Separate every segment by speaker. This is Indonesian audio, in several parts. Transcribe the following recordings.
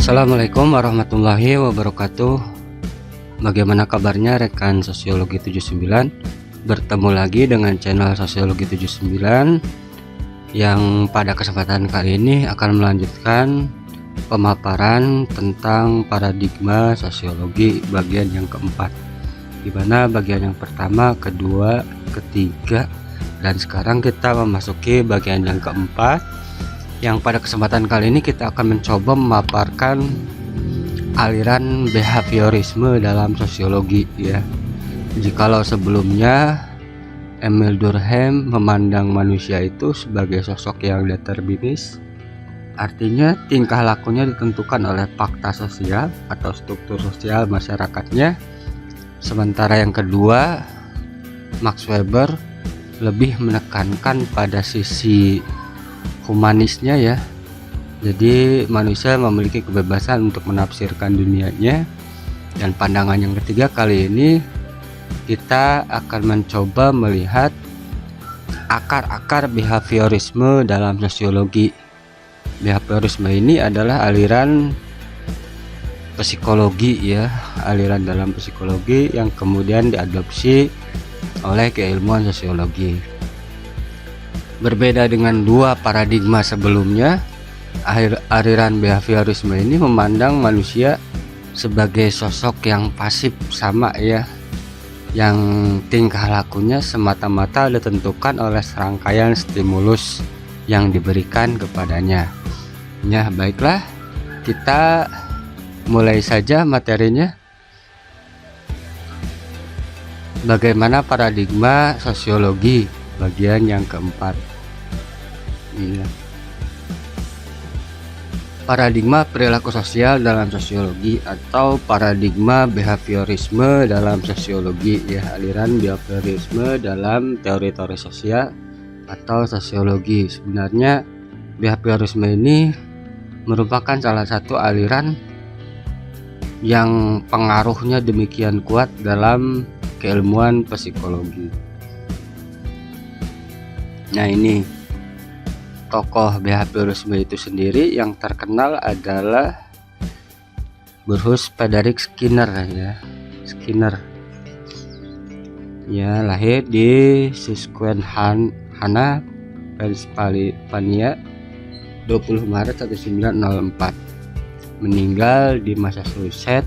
Speaker 1: Assalamualaikum warahmatullahi wabarakatuh. Bagaimana kabarnya rekan Sosiologi 79? Bertemu lagi dengan channel Sosiologi 79 yang pada kesempatan kali ini akan melanjutkan pemaparan tentang paradigma sosiologi bagian yang keempat, di mana bagian yang pertama, kedua, ketiga, dan sekarang kita memasuki bagian yang keempat, yang pada kesempatan kali ini kita akan mencoba memaparkan aliran behaviorisme dalam sosiologi ya. Jikalau sebelumnya Emile Durkheim memandang manusia itu sebagai sosok yang determinis, artinya tingkah lakunya ditentukan oleh fakta sosial atau struktur sosial masyarakatnya. Sementara yang kedua, Max Weber lebih menekankan pada sisi humanisnya ya. Jadi manusia memiliki kebebasan untuk menafsirkan dunianya. Dan pandangan yang ketiga kali ini kita akan mencoba melihat akar-akar behaviorisme dalam sosiologi. Behaviorisme ini adalah aliran psikologi ya, aliran dalam psikologi yang kemudian diadopsi oleh keilmuan sosiologi. Berbeda dengan dua paradigma sebelumnya, aliran behaviorisme ini memandang manusia sebagai sosok yang pasif sama ya, yang tingkah lakunya semata-mata ditentukan oleh serangkaian stimulus yang diberikan kepadanya. Ya, baiklah, kita mulai saja materinya. Bagaimana paradigma sosiologi bagian yang keempat. Iya. Paradigma perilaku sosial dalam sosiologi atau paradigma behaviorisme dalam sosiologi ya, aliran behaviorisme dalam teori-teori sosial atau sosiologi. Sebenarnya behaviorisme ini merupakan salah satu aliran yang pengaruhnya demikian kuat dalam keilmuan psikologi. Nah, ini tokoh behaviorisme itu sendiri yang terkenal adalah Bruce Frederick Skinner ya. Skinner ya, lahir di Susquehanna, Pennsylvania 20 Maret 1904, meninggal di Massachusetts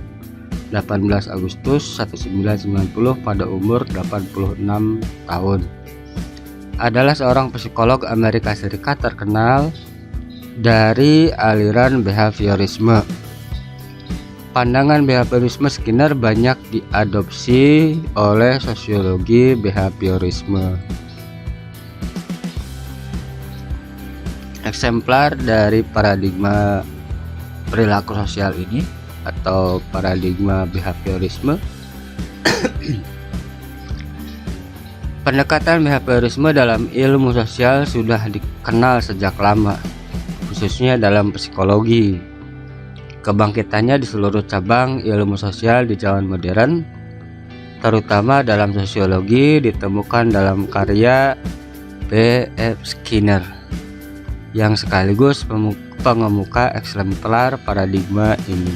Speaker 1: 18 Agustus 1990 pada umur 86 tahun. Adalah seorang psikolog Amerika Serikat terkenal dari aliran behaviorisme. Pandangan behaviorisme Skinner banyak diadopsi oleh sosiologi behaviorisme. Eksemplar dari paradigma perilaku sosial ini atau paradigma behaviorisme. Pendekatan behaviorisme dalam ilmu sosial sudah dikenal sejak lama, khususnya dalam psikologi. Kebangkitannya di seluruh cabang ilmu sosial di zaman modern, terutama dalam sosiologi, ditemukan dalam karya B.F. Skinner, yang sekaligus pengemuka eksemplar paradigma ini.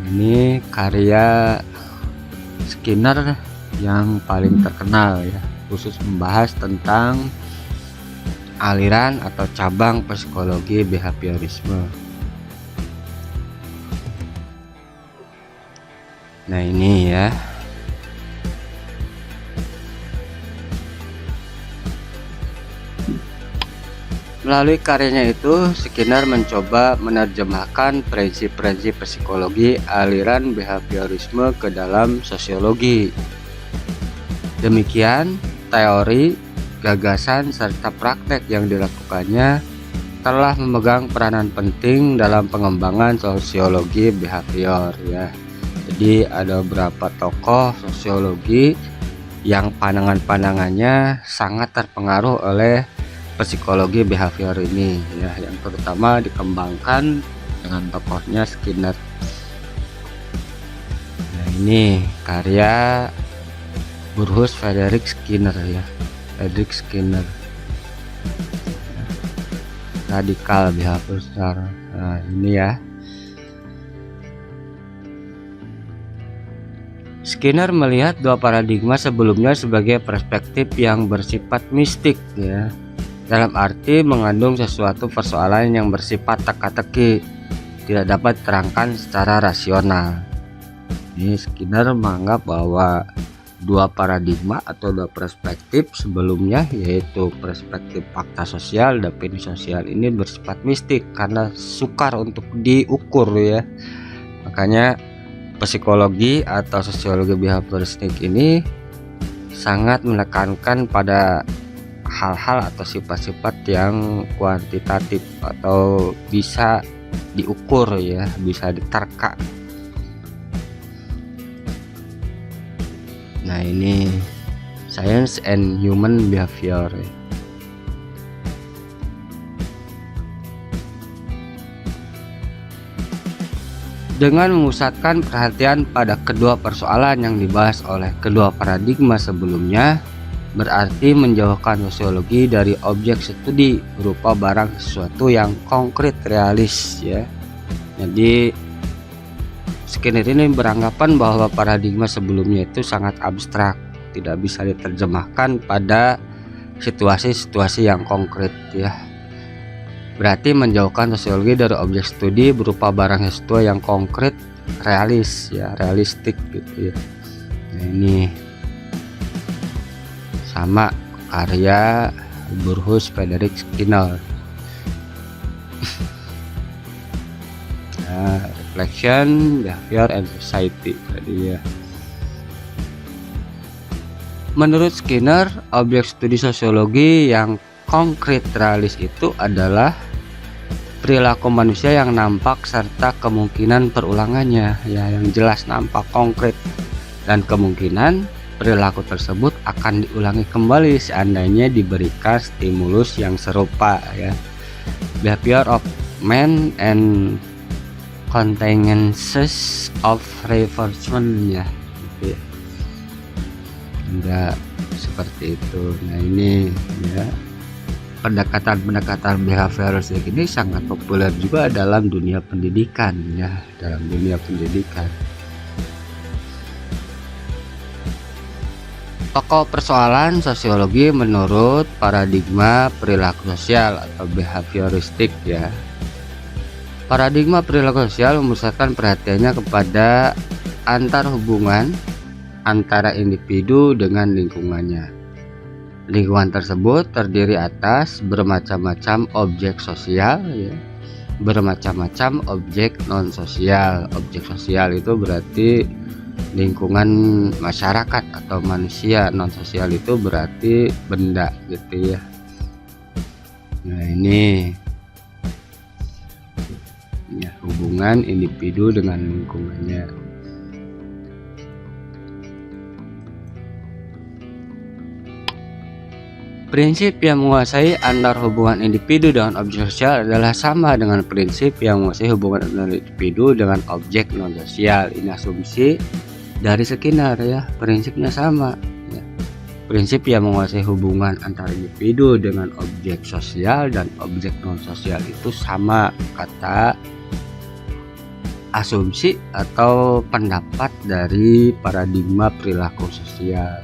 Speaker 1: Ini karya Skinner yang paling terkenal ya, khusus membahas tentang aliran atau cabang psikologi behaviorisme. Nah, ini ya. Melalui karyanya itu, Skinner mencoba menerjemahkan prinsip-prinsip psikologi aliran behaviorisme ke dalam sosiologi. Demikian, teori, gagasan, serta praktek yang dilakukannya telah memegang peranan penting dalam pengembangan sosiologi behavior ya. Jadi ada beberapa tokoh sosiologi yang pandangan-pandangannya sangat terpengaruh oleh psikologi behavior ini ya, yang terutama dikembangkan dengan tokohnya Skinner. Nah, ini karya Bruce Frederick Skinner ya, Frederick Skinner, radikal behavior. Nah, ini ya. Skinner melihat dua paradigma sebelumnya sebagai perspektif yang bersifat mistik ya, dalam arti mengandung sesuatu persoalan yang bersifat teka-teki, tidak dapat diterangkan secara rasional. Ini Skinner menganggap bahwa dua paradigma atau dua perspektif sebelumnya, yaitu perspektif fakta sosial dan definisi sosial, ini bersifat mistik karena sukar untuk diukur ya. Makanya psikologi atau sosiologi behavioristik ini sangat menekankan pada hal-hal atau sifat-sifat yang kuantitatif atau bisa diukur ya, bisa diterka. Nah, ini Science and Human Behavior. Dengan memusatkan perhatian pada kedua persoalan yang dibahas oleh kedua paradigma sebelumnya, berarti menjauhkan sosiologi dari objek studi berupa barang sesuatu yang konkret realis ya. Jadi Skinner ini beranggapan bahwa paradigma sebelumnya itu sangat abstrak, tidak bisa diterjemahkan pada situasi-situasi yang konkret ya. Berarti menjauhkan sosiologi dari objek studi berupa barang sesuatu yang konkret, realis ya, realistik gitu ya. Nah, ini sama karya Burrhus Frederick Skinner. Nah, Reflection, Behavior and Society tadi ya. Menurut Skinner, objek studi sosiologi yang konkret realis itu adalah perilaku manusia yang nampak serta kemungkinan perulangannya ya, yang jelas nampak konkret, dan kemungkinan perilaku tersebut akan diulangi kembali seandainya diberikan stimulus yang serupa ya. Behavior of man and contingencies of reinforcement ya, gitu ya. Enggak seperti itu. Nah, ini ya, pendekatan behavioristik ini sangat populer juga dalam dunia pendidikan ya, dalam dunia pendidikan. Pokok persoalan sosiologi menurut paradigma perilaku sosial atau behavioristik ya. Paradigma perilaku sosial memusatkan perhatiannya kepada antar hubungan antara individu dengan lingkungannya. Lingkungan tersebut terdiri atas bermacam-macam objek sosial ya, bermacam-macam objek non sosial. Objek sosial itu berarti lingkungan masyarakat atau manusia, non sosial itu berarti benda gitu ya. Nah, ini ya, hubungan individu dengan lingkungannya. Prinsip yang menguasai antar hubungan individu dengan objek sosial adalah sama dengan prinsip yang menguasai hubungan antar individu dengan objek non sosial. Ini asumsi dari Skinner ya, prinsipnya sama ya. Prinsip yang menguasai hubungan antara individu dengan objek sosial dan objek non sosial itu sama, kata asumsi atau pendapat dari paradigma perilaku sosial.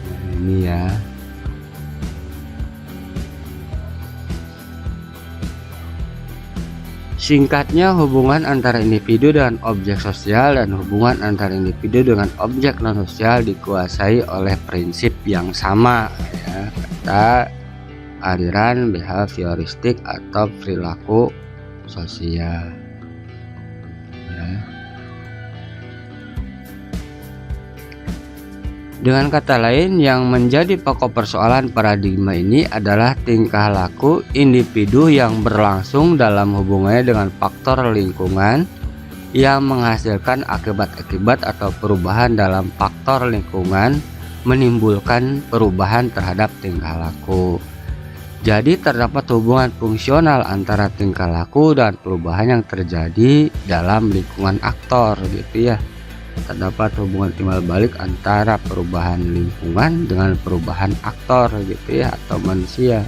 Speaker 1: Nah, ini ya. Singkatnya, hubungan antara individu dengan objek sosial dan hubungan antara individu dengan objek non sosial dikuasai oleh prinsip yang sama ya, kata aliran behavioristik atau perilaku sosial ya. Dengan kata lain, yang menjadi pokok persoalan paradigma ini adalah tingkah laku individu yang berlangsung dalam hubungannya dengan faktor lingkungan yang menghasilkan akibat-akibat atau perubahan dalam faktor lingkungan menimbulkan perubahan terhadap tingkah laku. Jadi terdapat hubungan fungsional antara tingkah laku dan perubahan yang terjadi dalam lingkungan aktor gitu ya. Terdapat hubungan timbal balik antara perubahan lingkungan dengan perubahan aktor gitu ya, atau manusia.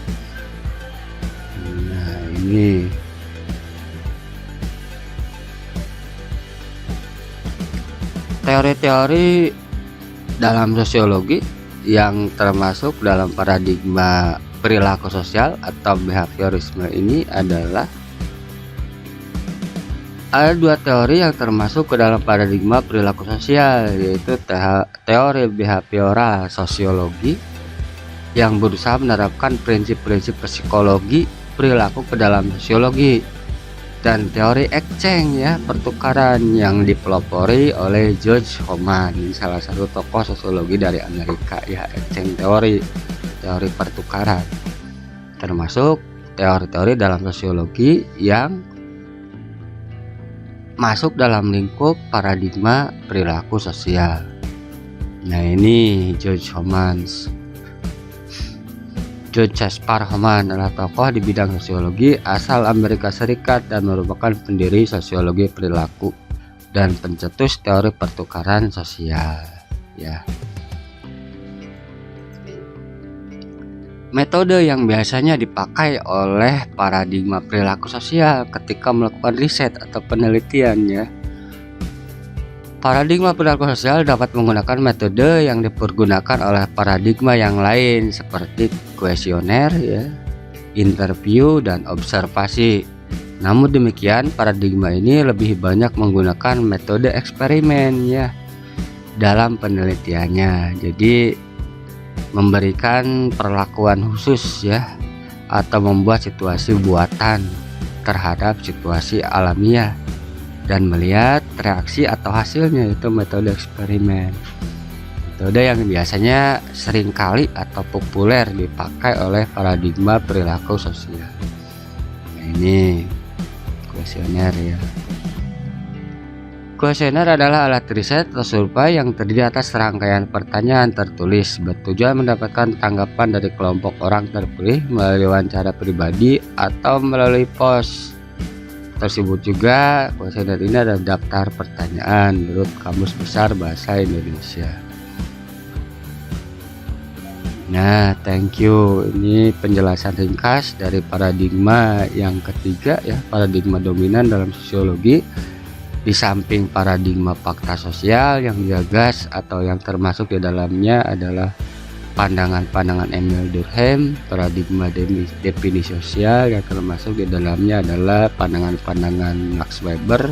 Speaker 1: Nah, ini Teori-teori dalam sosiologi yang termasuk dalam paradigma perilaku sosial atau behaviorisme ini adalah ada dua teori yang termasuk ke dalam paradigma perilaku sosial, yaitu teori behavioral sosiologi yang berusaha menerapkan prinsip-prinsip psikologi perilaku ke dalam sosiologi, dan teori exchange ya, pertukaran yang dipelopori oleh George Homan, salah satu tokoh sosiologi dari Amerika ya. Exchange teori pertukaran termasuk teori-teori dalam sosiologi yang masuk dalam lingkup paradigma perilaku sosial. Nah, ini George Homan. George Caspar Homan adalah tokoh di bidang sosiologi asal Amerika Serikat dan merupakan pendiri sosiologi perilaku dan pencetus teori pertukaran sosial ya. Metode yang biasanya dipakai oleh paradigma perilaku sosial ketika melakukan riset atau penelitian ya. Paradigma perilaku sosial dapat menggunakan metode yang dipergunakan oleh paradigma yang lain seperti kuesioner ya, interview, dan observasi. Namun demikian, paradigma ini lebih banyak menggunakan metode eksperimen ya dalam penelitiannya. Jadi memberikan perlakuan khusus ya, atau membuat situasi buatan terhadap situasi alamiah dan melihat reaksi atau hasilnya, itu metode eksperimen. Metode yang biasanya seringkali atau populer dipakai oleh paradigma perilaku sosial. Nah, ini kuesioner ya. Kuesioner adalah alat riset atau survei yang terdiri atas serangkaian pertanyaan tertulis bertujuan mendapatkan tanggapan dari kelompok orang terpilih melalui wawancara pribadi atau melalui pos. Tersebut juga kuesioner ini adalah daftar pertanyaan menurut Kamus Besar Bahasa Indonesia. Nah, thank you. Ini penjelasan ringkas dari paradigma yang ketiga ya, paradigma dominan dalam sosiologi. Di samping paradigma fakta sosial yang digagas atau yang termasuk di dalamnya adalah pandangan-pandangan Emil Durkheim, paradigma definisi sosial yang termasuk di dalamnya adalah pandangan-pandangan Max Weber,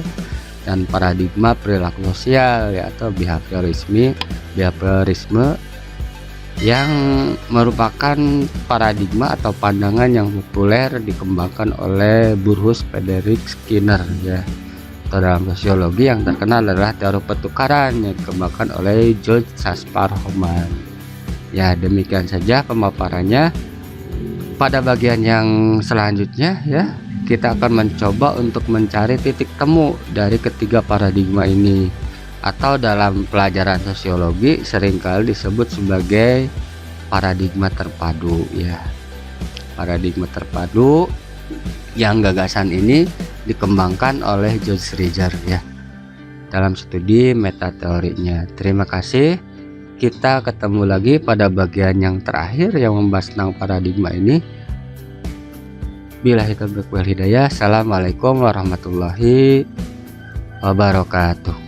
Speaker 1: dan paradigma perilaku sosial ya, atau behaviorisme yang merupakan paradigma atau pandangan yang populer dikembangkan oleh Burrhus Frederick Skinner ya. Atau dalam sosiologi yang terkenal adalah teori pertukaran yang dikembangkan oleh George Caspar Homan. Ya, demikian saja pemaparannya. Pada bagian yang selanjutnya ya, kita akan mencoba untuk mencari titik temu dari ketiga paradigma ini, atau dalam pelajaran sosiologi seringkali disebut sebagai paradigma terpadu ya. Paradigma terpadu yang gagasan ini dikembangkan oleh George Riger ya dalam studi metateorinya. Terima kasih. Kita ketemu lagi pada bagian yang terakhir yang membahas tentang paradigma ini. Billahi taufiq wal hidayah. Assalamualaikum warahmatullahi wabarakatuh.